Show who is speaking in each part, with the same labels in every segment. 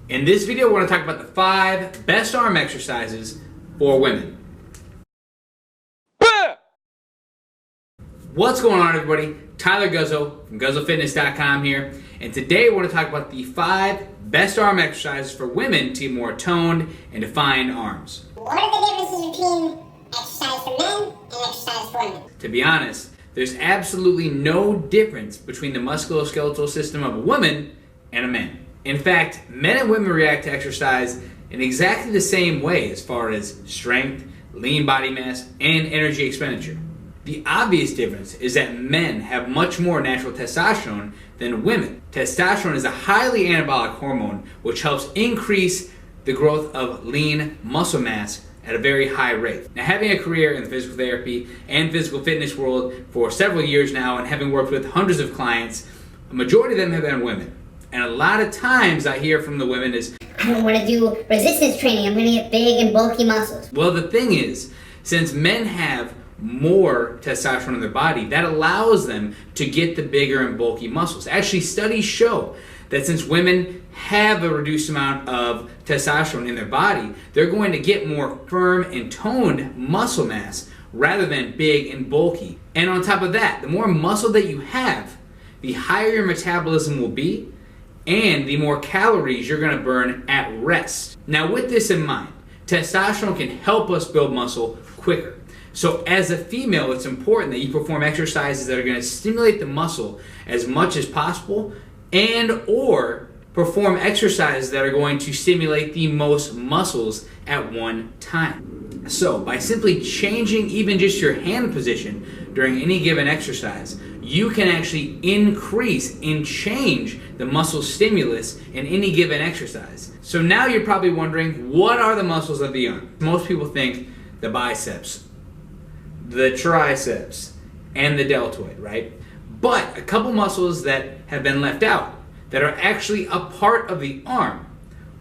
Speaker 1: In this video, we're going to talk about the 5 best arm exercises for women. What's going on, everybody? Tyler Guzzo from GuzzoFitness.com here, and today we're going to talk about the 5 best arm exercises for women to get more toned and defined arms.
Speaker 2: What are the differences between exercise for men and exercise for women?
Speaker 1: To be honest, there's absolutely no difference between the musculoskeletal system of a woman and a man. In fact, men and women react to exercise in exactly the same way as far as strength, lean body mass, and energy expenditure. The obvious difference is that men have much more natural testosterone than women. Testosterone is a highly anabolic hormone which helps increase the growth of lean muscle mass at a very high rate. Now, having a career in the physical therapy and physical fitness world for several years now and having worked with hundreds of clients, a majority of them have been women. And a lot of times I hear from the women is,
Speaker 2: I don't want to do resistance training, I'm going to get big and bulky muscles.
Speaker 1: Well, the thing is, since men have more testosterone in their body, that allows them to get the bigger and bulky muscles. Actually, studies show that since women have a reduced amount of testosterone in their body, they're going to get more firm and toned muscle mass rather than big and bulky. And on top of that, the more muscle that you have, the higher your metabolism will be, and the more calories you're going to burn at rest. Now, with this in mind, testosterone can help us build muscle quicker. So as a female, it's important that you perform exercises that are going to stimulate the muscle as much as possible, and or perform exercises that are going to stimulate the most muscles at one time. So by simply changing even just your hand position during any given exercise, you can actually increase and change the muscle stimulus in any given exercise. So now you're probably wondering, what are the muscles of the arm? Most people think the biceps, the triceps, and the deltoid, right? But a couple muscles that have been left out that are actually a part of the arm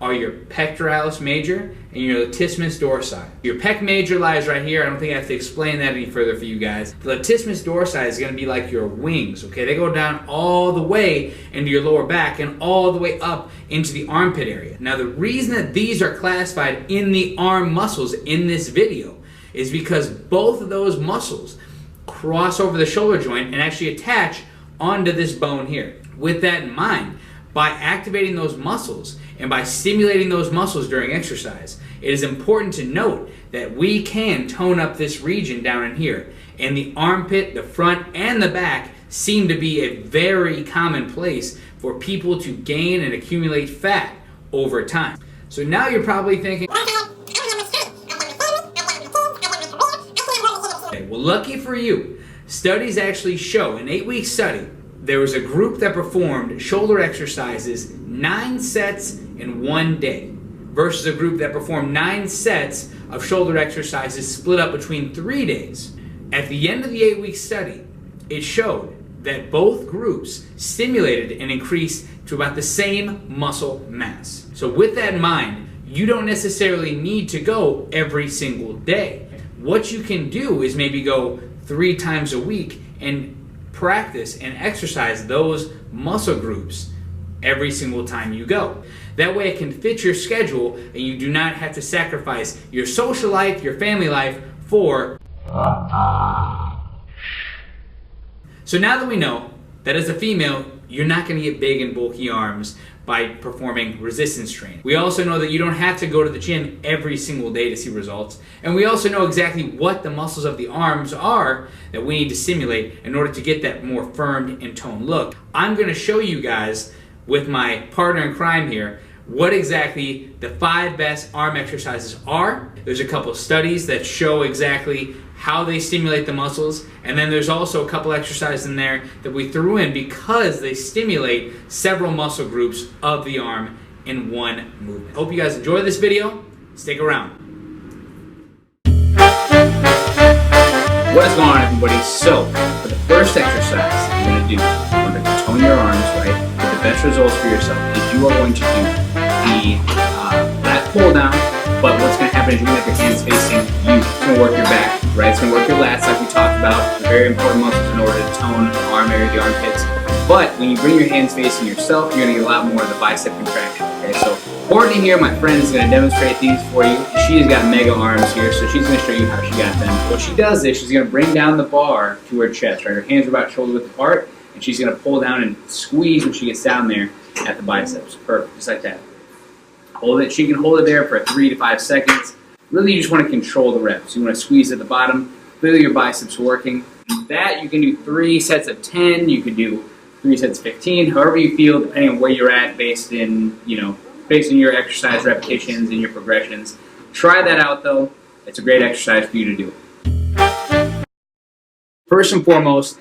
Speaker 1: are your pectoralis major and your latissimus dorsi. Your pec major lies right here. I don't think I have to explain that any further for you guys. The latissimus dorsi is going to be like your wings, okay? They go down all the way into your lower back and all the way up into the armpit area. Now, the reason that these are classified in the arm muscles in this video is because both of those muscles cross over the shoulder joint and actually attach onto this bone here. With that in mind, by activating those muscles and by stimulating those muscles during exercise, it is important to note that we can tone up this region down in here. And the armpit, the front, and the back seem to be a very common place for people to gain and accumulate fat over time. So now you're probably thinking, okay, well, lucky for you, studies actually show, an 8-week study, there was a group that performed shoulder exercises 9 sets in 1 day versus a group that performed 9 sets of shoulder exercises split up between 3 days. At the end of the 8-week study, it showed that both groups stimulated and increased to about the same muscle mass. So with that in mind, you don't necessarily need to go every single day. What you can do is maybe go 3 times a week and practice and exercise those muscle groups every single time you go. That way it can fit your schedule and you do not have to sacrifice your social life, your family life for. So now that we know that as a female, you're not going to get big and bulky arms by performing resistance training. We also know that you don't have to go to the gym every single day to see results. And we also know exactly what the muscles of the arms are that we need to stimulate in order to get that more firm and toned look. I'm going to show you guys with my partner in crime here what exactly the 5 best arm exercises are. There's a couple studies that show exactly how they stimulate the muscles, and then there's also a couple exercises in there that we threw in because they stimulate several muscle groups of the arm in one movement. Hope you guys enjoy this video. Stick around. What is going on, everybody? So, for the first exercise you're going to do, you're going to tone your arms, right? Get the best results for yourself. Is you are going to do the lat pull down, but what's going to happen is you're going to have your hands facing you. It's going to work your back, right? It's going to work your lats like we talked about. They're very important muscles in order to tone the arm area, the armpits. But when you bring your hands facing yourself, you're gonna get a lot more of the bicep contraction. Okay, so Courtney here, my friend, is gonna demonstrate these for you. She's got mega arms here, so she's gonna show you how she got them. What she does is she's gonna bring down the bar to her chest, right? Her hands are about shoulder width apart, and she's gonna pull down and squeeze when she gets down there at the biceps. Perfect, just like that. Hold it. She can hold it there for 3 to 5 seconds. Really, you just want to control the reps. You want to squeeze at the bottom, feel your biceps working. That you can do 3 sets of 10. You can do 3 sets of 15. However you feel, depending on where you're at, based in your exercise repetitions and your progressions. Try that out though. It's a great exercise for you to do. First and foremost,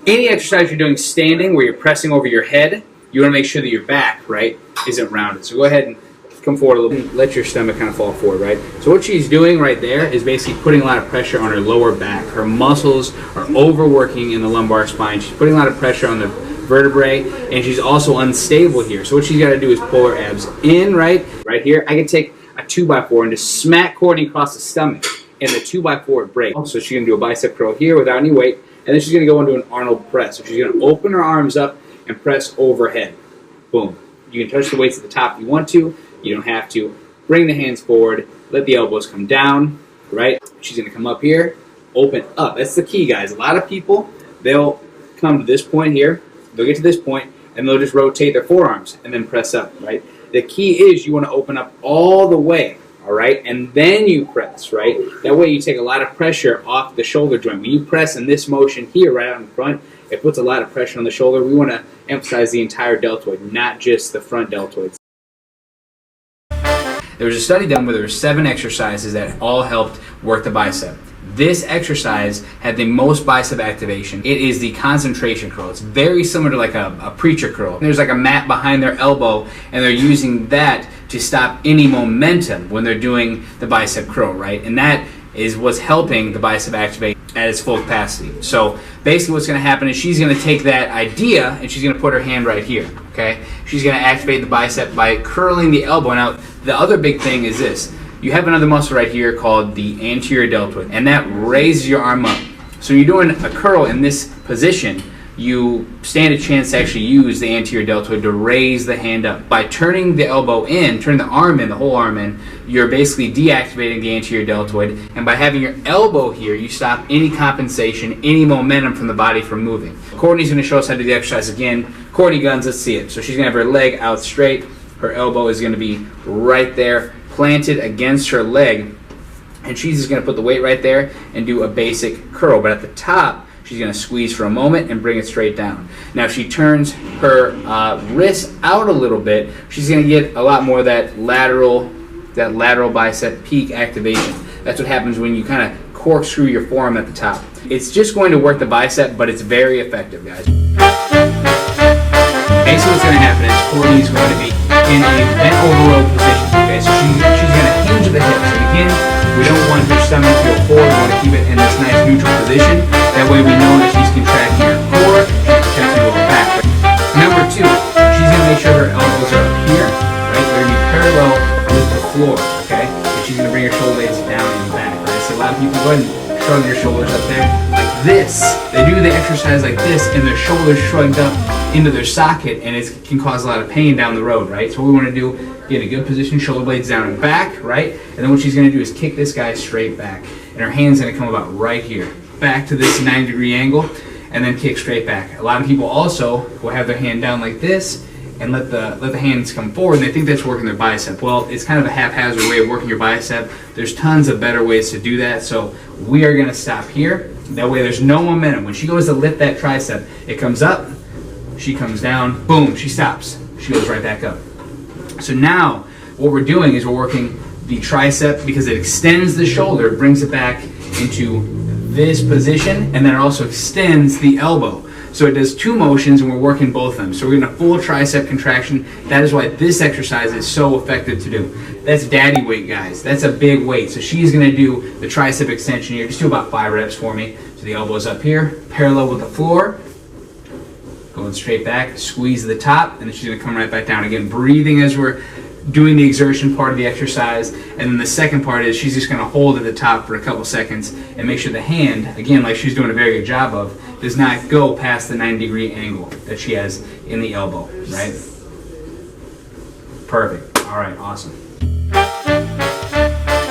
Speaker 1: any exercise you're doing standing where you're pressing over your head, you want to make sure that your back, right, isn't rounded. So go ahead and come forward a little bit. Let your stomach kind of fall forward, right? So what she's doing right there is basically putting a lot of pressure on her lower back. Her muscles are overworking in the lumbar spine. She's putting a lot of pressure on the vertebrae, and she's also unstable here. So what she's got to do is pull her abs in, right here. I can take a 2x4 and just smack Courtney across the stomach, and the 2x4 would break. So she's going to do a bicep curl here without any weight, and then she's going to go into an Arnold press. So she's going to open her arms up and press overhead. Boom. You can touch the weights at the top if you want to. You don't have to. Bring the hands forward. Let the elbows come down, right? She's going to come up here, open up. That's the key, guys. A lot of people, they'll come to this point here. They'll get to this point, and they'll just rotate their forearms and then press up, right? The key is you want to open up all the way, all right? And then you press, right? That way you take a lot of pressure off the shoulder joint. When you press in this motion here, right out in front, it puts a lot of pressure on the shoulder. We want to emphasize the entire deltoid, not just the front deltoids. There was a study done where there were 7 exercises that all helped work the bicep. This exercise had the most bicep activation. It is the concentration curl. It's very similar to like a preacher curl. There's like a mat behind their elbow, and they're using that to stop any momentum when they're doing the bicep curl, right? And that is what's helping the bicep activate at its full capacity. So basically what's going to happen is she's going to take that idea and she's going to put her hand right here, okay? She's going to activate the bicep by curling the elbow. Now, the other big thing is this. You have another muscle right here called the anterior deltoid, and that raises your arm up. So you're doing a curl in this position, you stand a chance to actually use the anterior deltoid to raise the hand up. By turning the elbow in, turning the arm in, the whole arm in, you're basically deactivating the anterior deltoid, and by having your elbow here, you stop any compensation, any momentum from the body from moving. Courtney's going to show us how to do the exercise again. Courtney Guns, let's see it. So she's going to have her leg out straight, her elbow is going to be right there, planted against her leg, and she's just going to put the weight right there and do a basic curl. But at the top, she's going to squeeze for a moment and bring it straight down. Now, if she turns her wrist out a little bit, she's going to get a lot more of that lateral bicep peak activation. That's what happens when you kind of corkscrew your forearm at the top. It's just going to work the bicep, but it's very effective, guys. Basically, what's going to happen is Courtney's going to be in a bent over row position. Okay, so she's going to hinge the hips. And again, we don't want her stomach to go forward. We want to keep it in this nice neutral position. That way we know that she's contracting her core and contracting her back. Number 2, she's going to make sure her elbows are up here, right? They're going to be parallel with the floor, okay? And she's going to bring her shoulder blades down and back, right? So a lot of people go ahead and shrug their shoulders up there like this. They do the exercise like this, and their shoulders shrugged up into their socket, and it can cause a lot of pain down the road, right? So what we want to do, get a good position, shoulder blades down and back, right? And then what she's going to do is kick this guy straight back, and her hand's going to come about right here, back to this 90-degree angle, and then kick straight back. A lot of people also will have their hand down like this and let the hands come forward, and they think that's working their bicep. Well, it's kind of a haphazard way of working your bicep. There's tons of better ways to do that, so we are going to stop here. That way there's no momentum. When she goes to lift that tricep, it comes up, she comes down, boom, she stops. She goes right back up. So now what we're doing is we're working the tricep because it extends the shoulder, brings it back into this position, and then it also extends the elbow. So it does 2 motions, and we're working both of them. So we're getting a full tricep contraction. That is why this exercise is so effective to do. That's daddy weight, guys. That's a big weight. So she's going to do the tricep extension here. Just do about 5 reps for me. So the elbow's up here, parallel with the floor. Going straight back, squeeze the top, and then she's going to come right back down. Again, breathing as we're doing the exertion part of the exercise, and then the second part is she's just going to hold at the top for a couple seconds and make sure the hand, again, like she's doing a very good job of, does not go past the 90-degree angle that she has in the elbow, right? Perfect. All right, awesome.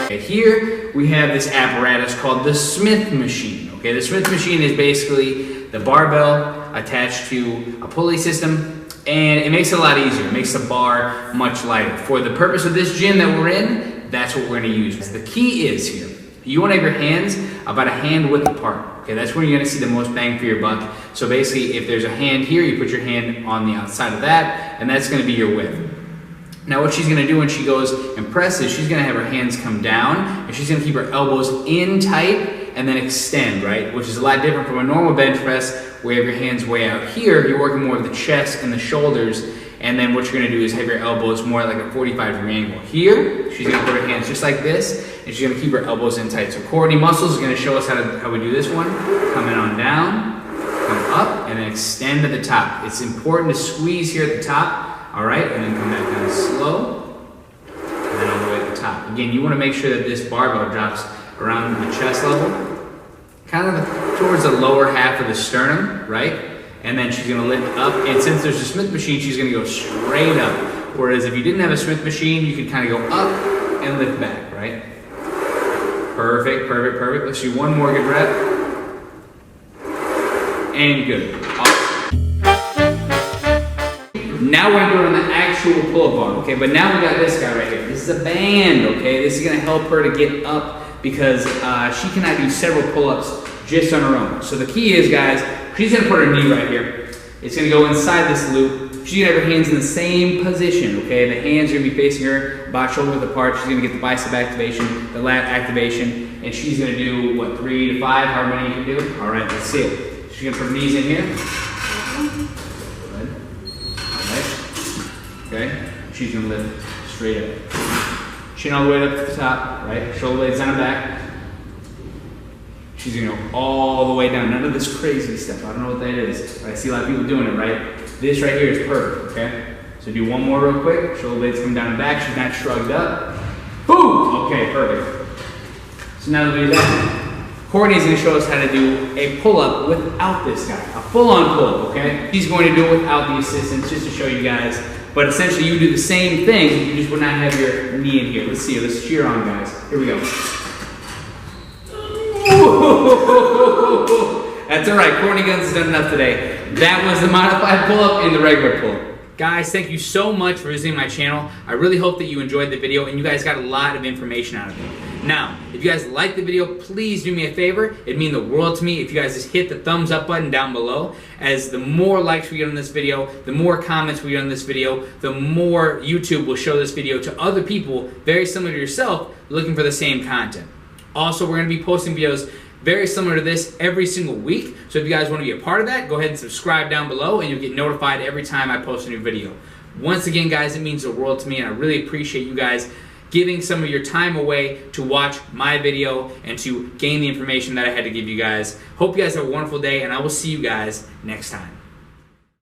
Speaker 1: Okay, here we have this apparatus called the Smith machine. Okay, the Smith machine is basically the barbell attached to a pulley system, and it makes it a lot easier. It makes the bar much lighter. For the purpose of this gym that we're in, that's what we're going to use. The key is here, you want to have your hands about a hand width apart. Okay, that's where you're going to see the most bang for your buck. So basically, if there's a hand here, you put your hand on the outside of that, and that's going to be your width. Now what she's going to do when she goes and presses, she's going to have her hands come down, and she's going to keep her elbows in tight and then extend, right? Which is a lot different from a normal bench press where you have your hands way out here. You're working more of the chest and the shoulders, and then what you're going to do is have your elbows more like a 45-degree angle. Here, she's going to put her hands just like this, and she's going to keep her elbows in tight. So Courtney Muscles is going to show us how we do this one. Coming on down, come up, and then extend to the top. It's important to squeeze here at the top. All right, and then come back down slow, and then all the way at the top. Again, you want to make sure that this barbell drops around the chest level, kind of towards the lower half of the sternum, right? And then she's going to lift up, and since there's a Smith machine, she's going to go straight up. Whereas if you didn't have a Smith machine, you could kind of go up and lift back, right? Perfect, perfect, perfect. Let's do one more good rep. And good. Now we're going to do it on the actual pull-up bar, okay? But now we got this guy right here. This is a band, okay? This is going to help her to get up because she cannot do several pull-ups just on her own. So the key is, guys, she's going to put her knee right here. It's going to go inside this loop. She's going to have her hands in the same position, okay? The hands are going to be facing her, about shoulder width apart. She's going to get the bicep activation, the lat activation, and she's going to do, what, 3 to 5, however many you can do? All right, let's see it. She's going to put her knees in here. Okay, she's gonna lift straight up. Chin all the way up to the top, right? Shoulder blades on her back. She's gonna go all the way down. None of this crazy stuff. I don't know what that is, but I see a lot of people doing it, right? This right here is perfect, okay? So do one more real quick. Shoulder blades come down and back. She's not shrugged up. Boom! Okay, perfect. So now that we do that, Courtney's gonna show us how to do a pull-up without this guy. A full-on pull-up, okay? She's going to do it without the assistance just to show you guys. But essentially, you do the same thing, you just would not have your knee in here. Let's see, let's cheer on, guys. Here we go. That's all right, Courtney Guns has done enough today. That was the modified pull-up and the regular pull-up. Guys, thank you so much for visiting my channel. I really hope that you enjoyed the video and you guys got a lot of information out of it. Now, if you guys liked the video, please do me a favor. It'd mean the world to me if you guys just hit the thumbs up button down below, as the more likes we get on this video, the more comments we get on this video, the more YouTube will show this video to other people very similar to yourself looking for the same content. Also, we're going to be posting videos very similar to this every single week. So if you guys want to be a part of that, go ahead and subscribe down below and you'll get notified every time I post a new video. Once again, guys, it means the world to me and I really appreciate you guys giving some of your time away to watch my video and to gain the information that I had to give you guys. Hope you guys have a wonderful day and I will see you guys next time.